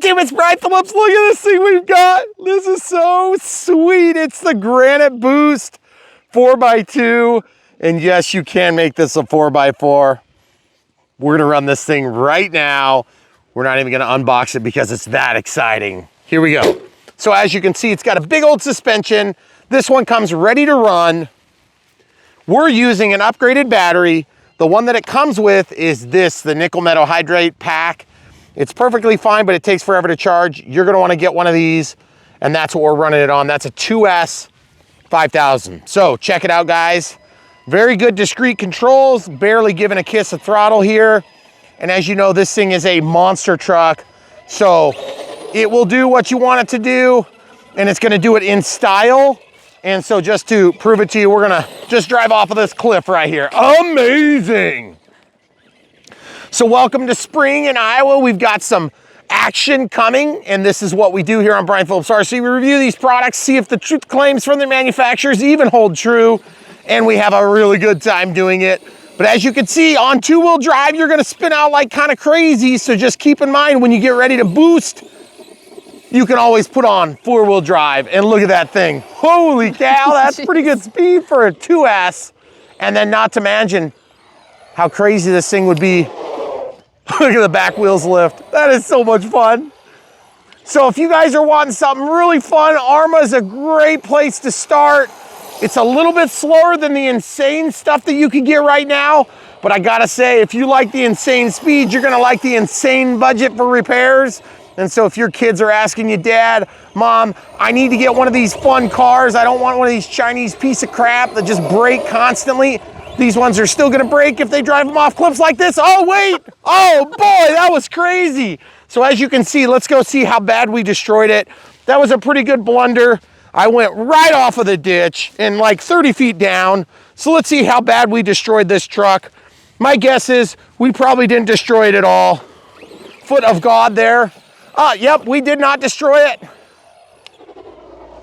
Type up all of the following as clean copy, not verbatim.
YouTube, it's Brian Phillips. Look at this thing we've got. This is so sweet. It's the Granite Boost 4x2. And yes, you can make this a 4x4. We're gonna run this thing right now. We're not even gonna unbox it because it's that exciting. Here we go. So as you can see, it's got a big old suspension. This one comes ready to run. We're using an upgraded battery. The one that it comes with is this, the nickel metal hydrate pack. It's perfectly fine, but it takes forever to charge. You're gonna wanna get one of these, and that's what we're running it on. That's a 2S 5000. So check it out, guys. Very good discrete controls, barely giving a kiss of throttle here. And as you know, this thing is a monster truck. So it will do what you want it to do, and it's gonna do it in style. And so just to prove it to you, we're gonna just drive off of this cliff right here. Amazing. So welcome to spring in Iowa. We've got some action coming, and this is what we do here on Brian Phillips RC. We review these products, see if the truth claims from the manufacturers even hold true, and we have a really good time doing it. But as you can see, on two-wheel drive, you're gonna spin out like kind of crazy, so just keep in mind when you get ready to boost, you can always put on four-wheel drive, and look at that thing. Holy cow, that's pretty good speed for a 2S. And then not to mention how crazy this thing would be. Look at the back wheels lift. That is so much fun. So if you guys are wanting something really fun, ARRMA is a great place to start. It's a little bit slower than the insane stuff that you can get right now, but I gotta say, if you like the insane speed, you're gonna like the insane budget for repairs. And so if your kids are asking you, Dad, Mom, I need to get one of these fun cars. I don't want one of these Chinese piece of crap that just break constantly. These ones are still gonna break if they drive them off cliffs like this. Oh, wait. Oh, boy, that was crazy. So as you can see, let's go see how bad we destroyed it. That was a pretty good blunder. I went right off of the ditch and like 30 feet down. So let's see how bad we destroyed this truck. My guess is we probably didn't destroy it at all. Foot of God there. Yep, we did not destroy it.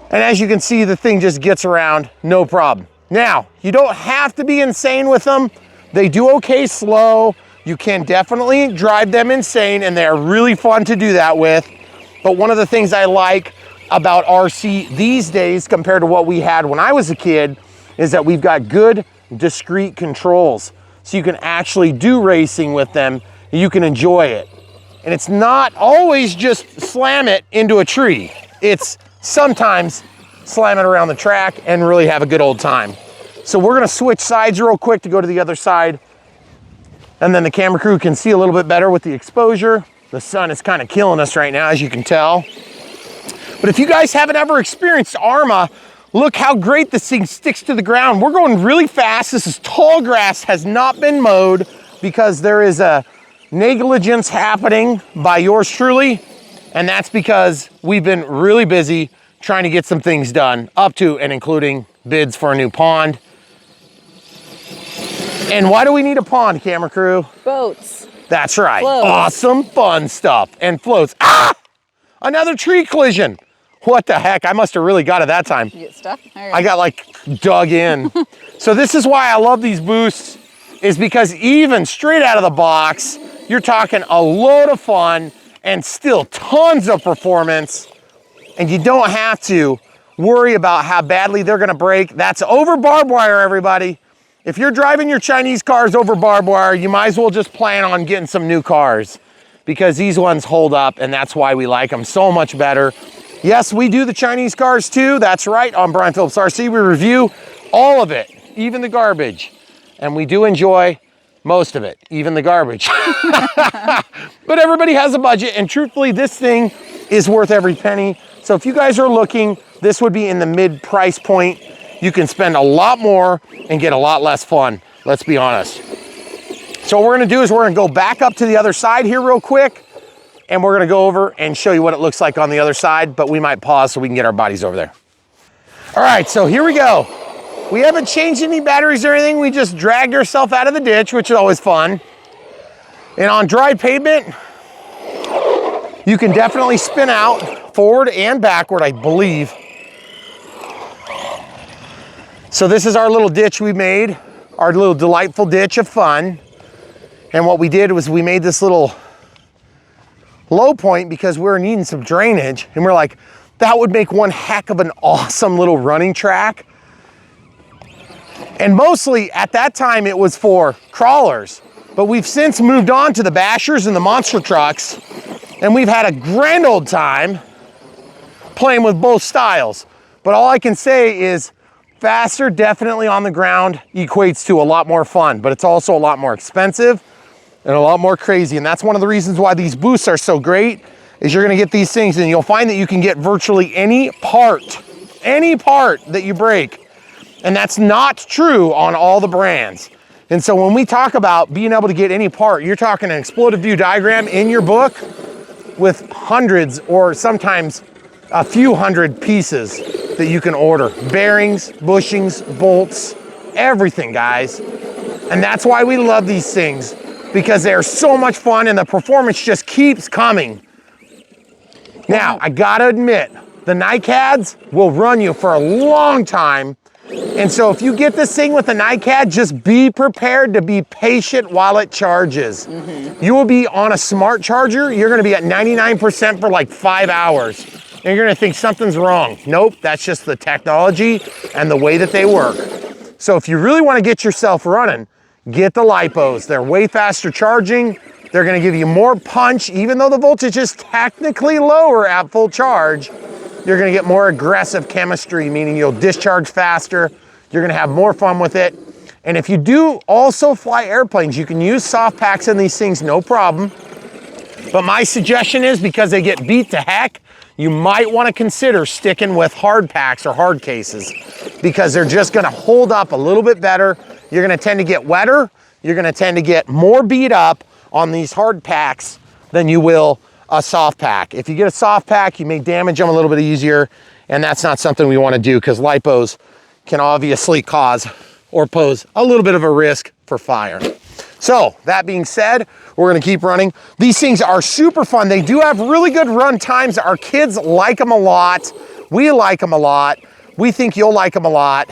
And as you can see, the thing just gets around, no problem. Now, you don't have to be insane with them. They do okay slow. You can definitely drive them insane, and they're really fun to do that with. But one of the things I like about RC these days compared to what we had when I was a kid is that we've got good discrete controls. So you can actually do racing with them, and you can enjoy it. And it's not always just slam it into a tree. It's sometimes slam it around the track and really have a good old time. So we're gonna switch sides real quick to go to the other side. And then the camera crew can see a little bit better with the exposure. The sun is kind of killing us right now, as you can tell. But if you guys haven't ever experienced ARRMA, look how great this thing sticks to the ground. We're going really fast. This is tall grass, has not been mowed because there is a negligence happening by yours truly, and that's because we've been really busy trying to get some things done, up to and including bids for a new pond. And why do we need a pond, camera crew? Boats. That's right. Floats. Awesome fun stuff. And floats. Ah! Another tree collision. What the heck? I must have really got it that time. You get stuck? I got like dug in. So this is why I love these boosts, is because even straight out of the box, you're talking a load of fun and still tons of performance. And you don't have to worry about how badly they're gonna break. That's over barbed wire, everybody. If you're driving your Chinese cars over barbed wire, you might as well just plan on getting some new cars, because these ones hold up, and that's why we like them so much better. Yes, we do the Chinese cars too. That's right, on Brian Phillips RC, we review all of it, even the garbage. And we do enjoy most of it, even the garbage. But everybody has a budget, and truthfully, this thing is worth every penny. So if you guys are looking, this would be in the mid price point. You can spend a lot more and get a lot less fun, let's be honest. So what we're gonna do is we're gonna go back up to the other side here real quick, and we're gonna go over and show you what it looks like on the other side, but we might pause so we can get our bodies over there. All right, so here we go. We haven't changed any batteries or anything. We just dragged ourselves out of the ditch, which is always fun. And on dry pavement, you can definitely spin out forward and backward, I believe. So this is our little ditch we made, our little delightful ditch of fun. And what we did was we made this little low point because we were needing some drainage, and we're like, that would make one heck of an awesome little running track. And mostly at that time it was for crawlers, but we've since moved on to the bashers and the monster trucks, and we've had a grand old time playing with both styles. But all I can say is faster definitely on the ground equates to a lot more fun, but it's also a lot more expensive and a lot more crazy. And that's one of the reasons why these boosts are so great, is you're gonna get these things and you'll find that you can get virtually any part that you break. And that's not true on all the brands. And so when we talk about being able to get any part, you're talking an exploded view diagram in your book with hundreds or sometimes a few hundred pieces that you can order. Bearings, bushings, bolts, everything, guys. And that's why we love these things, because they're so much fun and the performance just keeps coming. Now, I gotta admit, the NiCads will run you for a long time. And so if you get this thing with a NiCad, just be prepared to be patient while it charges. You will be on a smart charger, you're gonna be at 99% for like 5 hours. And you're gonna think something's wrong. Nope, that's just the technology and the way that they work. So if you really wanna get yourself running, get the lipos. They're way faster charging. They're gonna give you more punch, even though the voltage is technically lower at full charge. You're gonna get more aggressive chemistry, meaning you'll discharge faster. You're gonna have more fun with it. And if you do also fly airplanes, you can use soft packs in these things, no problem. But my suggestion is, because they get beat to heck, you might wanna consider sticking with hard packs or hard cases, because they're just gonna hold up a little bit better. You're gonna tend to get wetter. You're gonna tend to get more beat up on these hard packs than you will a soft pack. If you get a soft pack, you may damage them a little bit easier, and that's not something we want to do, because lipos can obviously cause or pose a little bit of a risk for fire. So that being said, we're going to keep running. These things are super fun. They do have really good run times. Our kids like them a lot. We like them a lot. We think you'll like them a lot.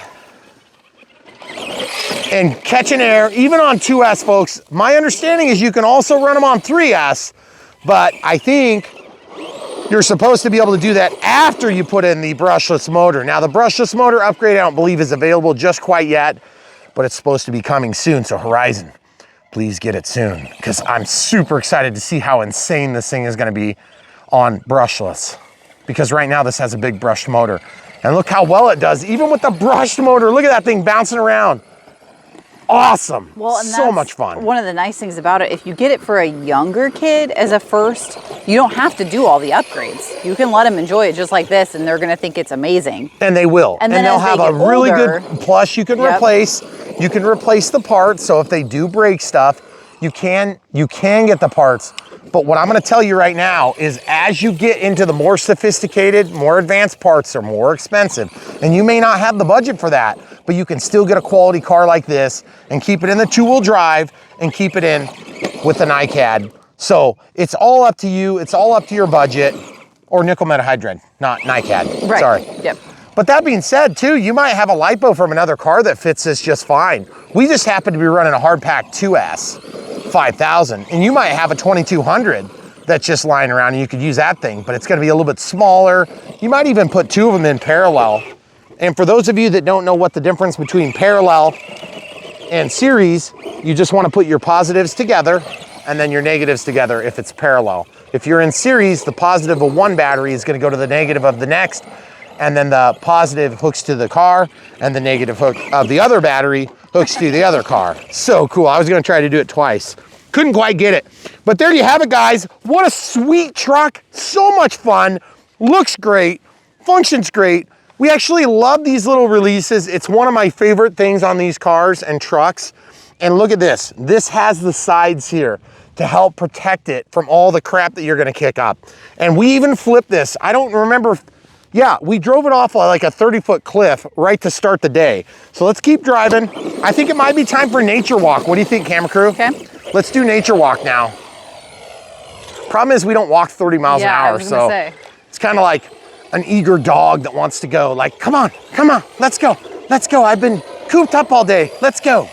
And catching air, even on 2S, folks, my understanding is you can also run them on 3S. But I think you're supposed to be able to do that after you put in the brushless motor. Now, the brushless motor upgrade I don't believe is available just quite yet, but it's supposed to be coming soon. So Horizon, please get it soon, because I'm super excited to see how insane this thing is going to be on brushless. Because right now this has a big brushed motor. And look how well it does, even with the brushed motor. Look at that thing bouncing around. Awesome. Well, and so much fun. One of the nice things about it, if you get it for a younger kid as a first, you don't have to do all the upgrades. You can let them enjoy it just like this, and they're going to think it's amazing. And they will. And they'll have a really good, plus you can replace the parts. So if they do break stuff, you can get the parts. But what I'm going to tell you right now is, as you get into the more sophisticated, more advanced parts, they're more expensive. And you may not have the budget for that, but you can still get a quality car like this and keep it in the 2-wheel drive and keep it in with the NiCad. So it's all up to you. It's all up to your budget. Or nickel metahydride, not NiCad. Right. Sorry. Yep. But that being said, too, you might have a lipo from another car that fits this just fine. We just happen to be running a hardpack 2S 5000, and you might have a 2200 that's just lying around, and you could use that thing, but it's going to be a little bit smaller. You might even put 2 of them in parallel. And for those of you that don't know what the difference between parallel and series, you just want to put your positives together and then your negatives together if it's parallel. If you're in series, the positive of one battery is going to go to the negative of the next, and then the positive hooks to the car, and the negative hook of the other battery hooks to the other car. So cool. I was going to try to do it twice. Couldn't quite get it. But there you have it, guys. What a sweet truck. So much fun. Looks great. Functions great. We actually love these little releases. It's one of my favorite things on these cars and trucks. And look at this. This has the sides here to help protect it from all the crap that you're going to kick up. And we even flipped this. I don't remember. Yeah, we drove it off like a 30-foot cliff right to start the day. So let's keep driving. I think it might be time for nature walk. What do you think, camera crew? Okay. Let's do nature walk now. Problem is we don't walk 30 miles an hour, so it's kind of like an eager dog that wants to go. Like, come on, let's go. I've been cooped up all day. Let's go.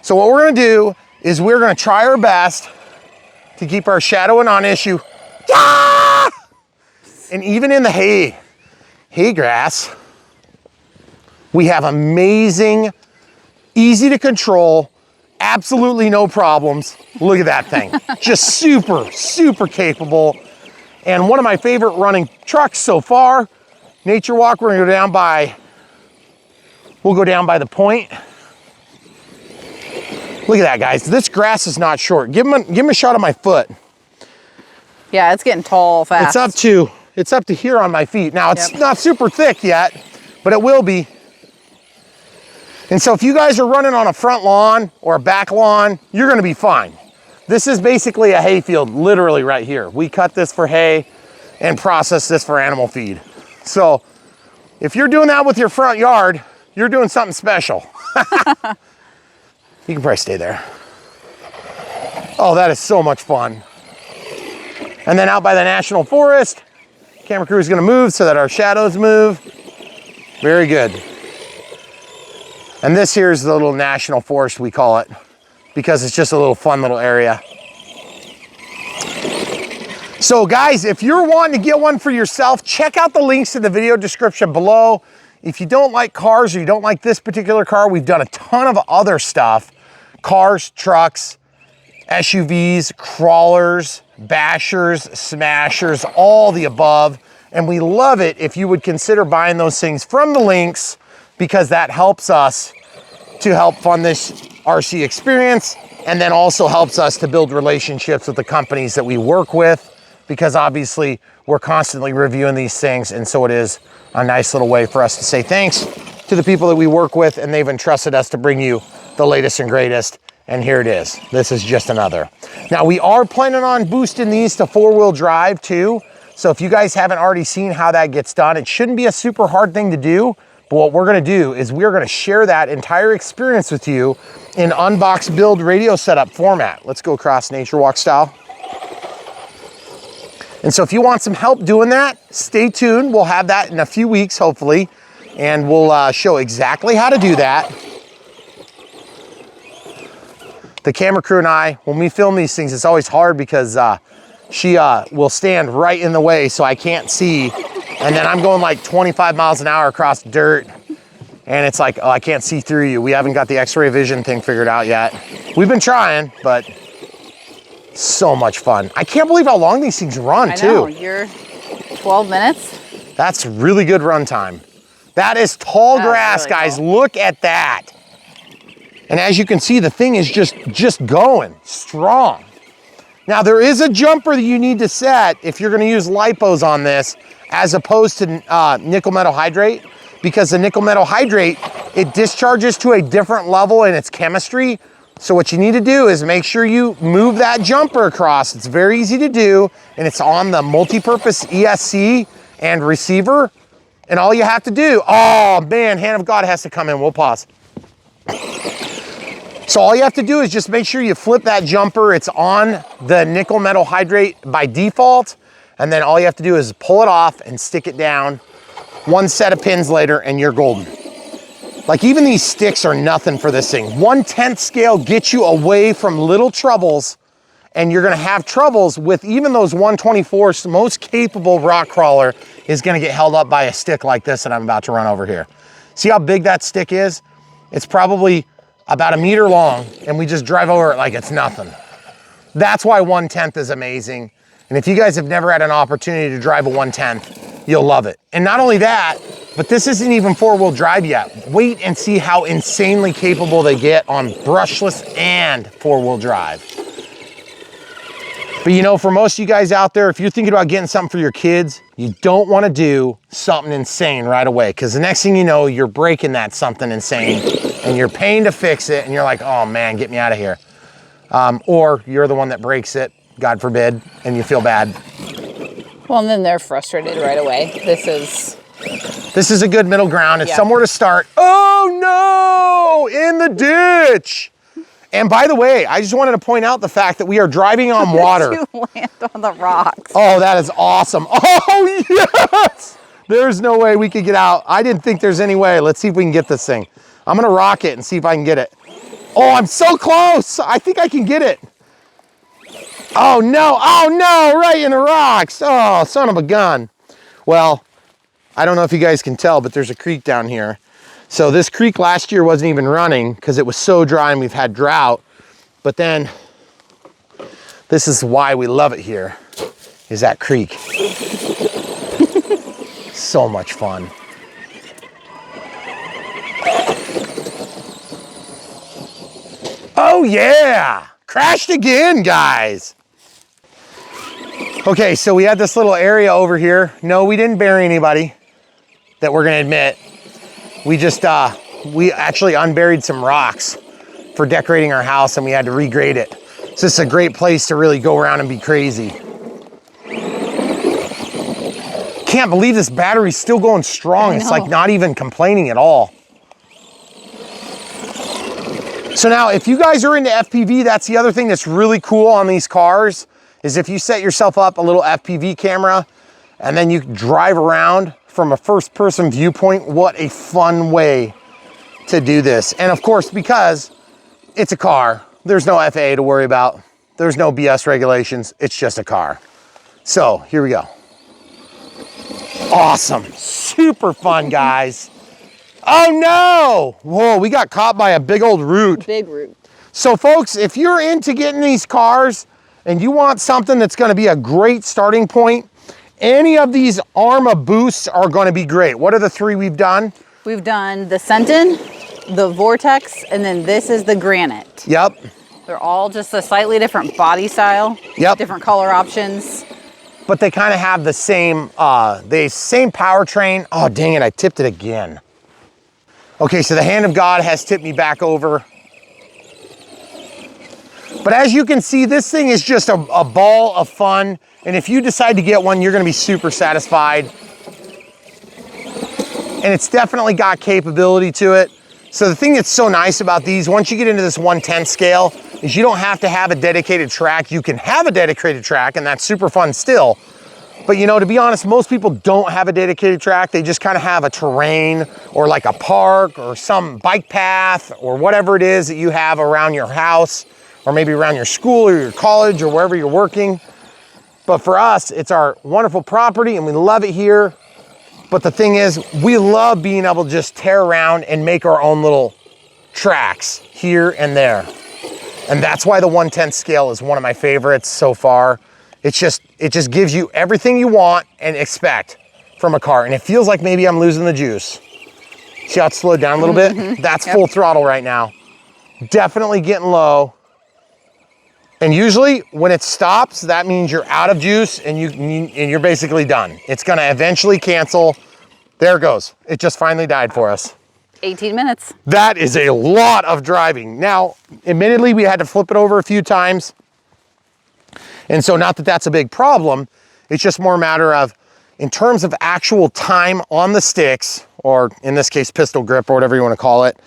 So what we're gonna do is we're gonna try our best to keep our shadow and on issue Ah! And even in the hay grass, we have amazing, easy to control, absolutely no problems. Look at that thing. Just super, super capable. And one of my favorite running trucks so far, Nature Walk, we're gonna go down by, we'll go down by the point. Look at that, guys. This grass is not short. Give him a shot of my foot. Yeah, it's getting tall fast. It's up to here on my feet. Now, it's not super thick yet, but it will be. And so if you guys are running on a front lawn or a back lawn, you're gonna be fine. This is basically a hay field, literally right here. We cut this for hay and process this for animal feed. So if you're doing that with your front yard, you're doing something special. You can probably stay there. Oh, that is so much fun. And then out by the National Forest, camera crew is gonna move so that our shadows move. Very good. And this here is the little National Forest, we call it, because it's just a little fun little area. So guys, if you're wanting to get one for yourself, check out the links in the video description below. If you don't like cars or you don't like this particular car, we've done a ton of other stuff. Cars, trucks, SUVs, crawlers, bashers, smashers, all the above. And we love it if you would consider buying those things from the links, because that helps us to help fund this RC experience, and then also helps us to build relationships with the companies that we work with, because obviously we're constantly reviewing these things, and so it is a nice little way for us to say thanks to the people that we work with, and they've entrusted us to bring you the latest and greatest, and here it is. This is just another. Now, we are planning on boosting these to 4-wheel drive too, so if you guys haven't already seen how that gets done, it shouldn't be a super hard thing to do, but what we're gonna do is we're gonna share that entire experience with you in unbox build radio setup format. Let's go across Nature Walk style. And so if you want some help doing that, stay tuned. We'll have that in a few weeks, hopefully, and we'll show exactly how to do that. The camera crew and I, when we film these things, it's always hard because she will stand right in the way so I can't see. And then I'm going like 25 miles an hour across dirt. And it's like, oh, I can't see through you. We haven't got the X-ray vision thing figured out yet. We've been trying, but so much fun. I can't believe how long these things run too. I know, you're 12 minutes. That's really good run time. That is tall grass, really, guys. Cool. Look at that. And as you can see, the thing is just going strong. Now, there is a jumper that you need to set if you're gonna use lipos on this, as opposed to nickel metal hydrate, because the nickel metal hydrate, it discharges to a different level in its chemistry. So what you need to do is make sure you move that jumper across. It's very easy to do, and it's on the multi-purpose ESC and receiver. And all you have to do, oh man, hand of God has to come in, we'll pause. So all you have to do is just make sure you flip that jumper. It's on the nickel metal hydrate by default. And then all you have to do is pull it off and stick it down. One set of pins later and you're golden. Like, even these sticks are nothing for this thing. 1/10 scale gets you away from little troubles, and you're gonna have troubles with even those 1/24 most capable rock crawler is gonna get held up by a stick like this that I'm about to run over here. See how big that stick is? It's probably about 1 meter long, and we just drive over it like it's nothing. That's why 1/10 is amazing. And if you guys have never had an opportunity to drive a 1/10, you'll love it. And not only that, but this isn't even 4-wheel drive yet. Wait and see how insanely capable they get on brushless and 4-wheel drive. But you know, for most of you guys out there, if you're thinking about getting something for your kids, you don't want to do something insane right away, because the next thing you know, you're breaking that something insane and you're paying to fix it, and you're like, oh man, get me out of here. Or you're the one that breaks it, God forbid, and you feel bad. Well, and then they're frustrated right away. This is a good middle ground. It's somewhere to start. Oh no, in the ditch. And by the way, I just wanted to point out the fact that we are driving on water. You land on the rocks. Oh, that is awesome. Oh yes! There's no way we could get out. I didn't think there's any way. Let's see if we can get this thing. I'm gonna rock it and see if I can get it. Oh, I'm so close. I think I can get it. Oh no, right in the rocks. Oh, son of a gun. Well, I don't know if you guys can tell, but there's a creek down here. So this creek last year wasn't even running because it was so dry and we've had drought. But then, this is why we love it here, is that creek. So much fun. Oh yeah, crashed again, guys. Okay, so we had this little area over here. No, we didn't bury anybody that we're gonna admit. We just, we actually unburied some rocks for decorating our house and we had to regrade it. So this is a great place to really go around and be crazy. Can't believe this battery's still going strong. It's like not even complaining at all. So now if you guys are into FPV, that's the other thing that's really cool on these cars is if you set yourself up a little FPV camera and then you drive around from a first person viewpoint, what a fun way to do this. And of course, because it's a car, there's no FAA to worry about. There's no BS regulations. It's just a car. So here we go. Awesome, super fun, guys. Oh no! Whoa, we got caught by a big old root. Big root. So folks, if you're into getting these cars and you want something that's gonna be a great starting point, any of these ARRMA boosts are gonna be great. What are the three we've done? We've done the Sentin, the Vortex, and then this is the Granite. Yep. They're all just a slightly different body style. Yep. Different color options. But they kind of have the same powertrain. Oh, dang it, I tipped it again. Okay, so the hand of God has tipped me back over. But as you can see, this thing is just a ball of fun. And if you decide to get one, you're gonna be super satisfied. And it's definitely got capability to it. So the thing that's so nice about these, once you get into this 1/10 scale, is you don't have to have a dedicated track. You can have a dedicated track and that's super fun still. But you know, to be honest, most people don't have a dedicated track. They just kind of have a terrain or like a park or some bike path or whatever it is that you have around your house or maybe around your school or your college or wherever you're working. But for us, it's our wonderful property and we love it here. But the thing is, we love being able to just tear around and make our own little tracks here and there. And that's why the 1/10 scale is one of my favorites so far. It just gives you everything you want and expect from a car. And it feels like maybe I'm losing the juice. See how it's slowed down a little bit? That's full throttle right now. Definitely getting low. And usually when it stops, that means you're out of juice and you're basically done. It's gonna eventually cancel. There it goes. It just finally died for us. 18 minutes. That is a lot of driving. Now, admittedly, we had to flip it over a few times. And so not that that's a big problem, it's just more a matter of, in terms of actual time on the sticks, or in this case, pistol grip or whatever you wanna call it,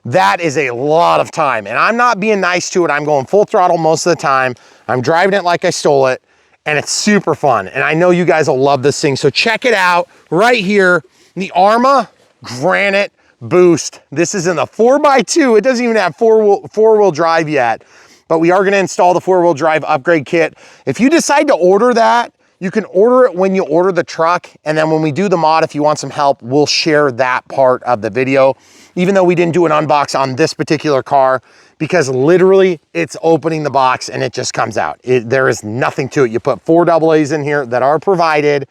that is a lot of time. And I'm not being nice to it. I'm going full throttle most of the time. I'm driving it like I stole it and it's super fun. And I know you guys will love this thing. So check it out right here, the ARRMA Granite Boost. This is in the 4x2. It doesn't even have four-wheel drive yet, but we are gonna install the 4-wheel drive upgrade kit. If you decide to order that, you can order it when you order the truck. And then when we do the mod, if you want some help, we'll share that part of the video. Even though we didn't do an unbox on this particular car, because literally it's opening the box and it just comes out. There is nothing to it. You put 4 AA's in here that are provided.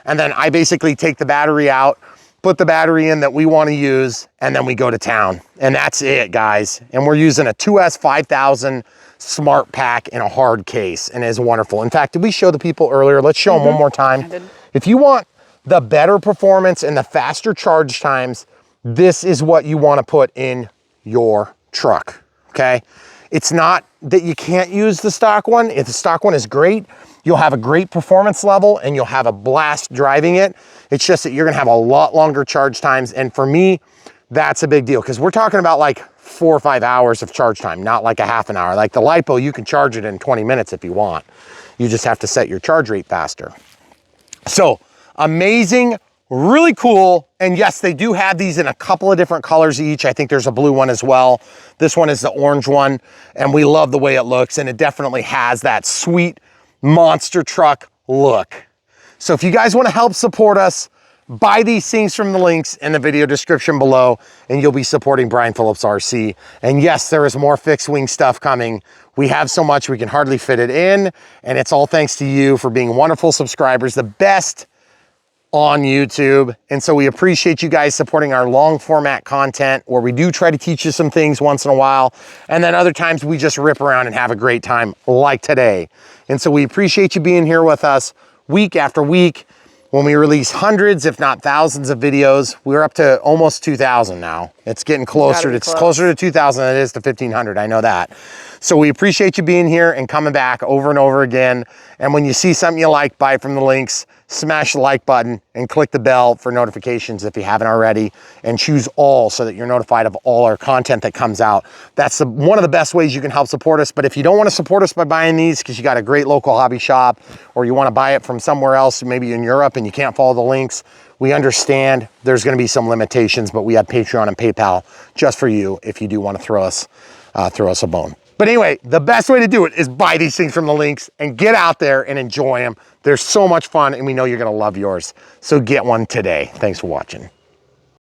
And then I basically take the battery out, put the battery in that we want to use, and then we go to town. And that's it, guys. And we're using a 2S 5000 Smart Pack in a hard case, and it is wonderful. In fact, did we show the people earlier? Let's show them one more time. If you want the better performance and the faster charge times, this is what you want to put in your truck, okay? It's not that you can't use the stock one. If the stock one is great, you'll have a great performance level and you'll have a blast driving it. It's just that you're gonna have a lot longer charge times. And for me, that's a big deal because we're talking about like 4 or 5 hours of charge time, not like a half an hour. Like the LiPo, you can charge it in 20 minutes if you want. You just have to set your charge rate faster. So amazing Really cool. And yes, they do have these in a couple of different colors each. I think there's a blue one as well. This one is the orange one, and we love the way it looks, and it definitely has that sweet monster truck look. So if you guys want to help support us, buy these things from the links in the video description below, and you'll be supporting Brian Phillips RC. And yes, there is more fixed wing stuff coming. We have so much we can hardly fit it in, and it's all thanks to you for being wonderful subscribers, the best on YouTube. And so we appreciate you guys supporting our long format content, where we do try to teach you some things once in a while, and then other times we just rip around and have a great time like today. And so we appreciate you being here with us week after week when we release hundreds, if not thousands of videos. We're up to almost 2,000 now. It's getting closer. It's closer to 2,000 than it is to 1,500. I know that. So we appreciate you being here and coming back over and over again. And when you see something you like, buy from the links, smash the like button and click the bell for notifications if you haven't already, and choose all so that you're notified of all our content that comes out. That's one of the best ways you can help support us. But if you don't want to support us by buying these because you got a great local hobby shop, or you want to buy it from somewhere else, maybe in Europe, and you can't follow the links, we understand there's going to be some limitations, but we have Patreon and PayPal just for you if you do want to throw us a bone. But anyway, the best way to do it is buy these things from the links and get out there and enjoy them. They're so much fun, and we know you're going to love yours. So get one today. Thanks for watching.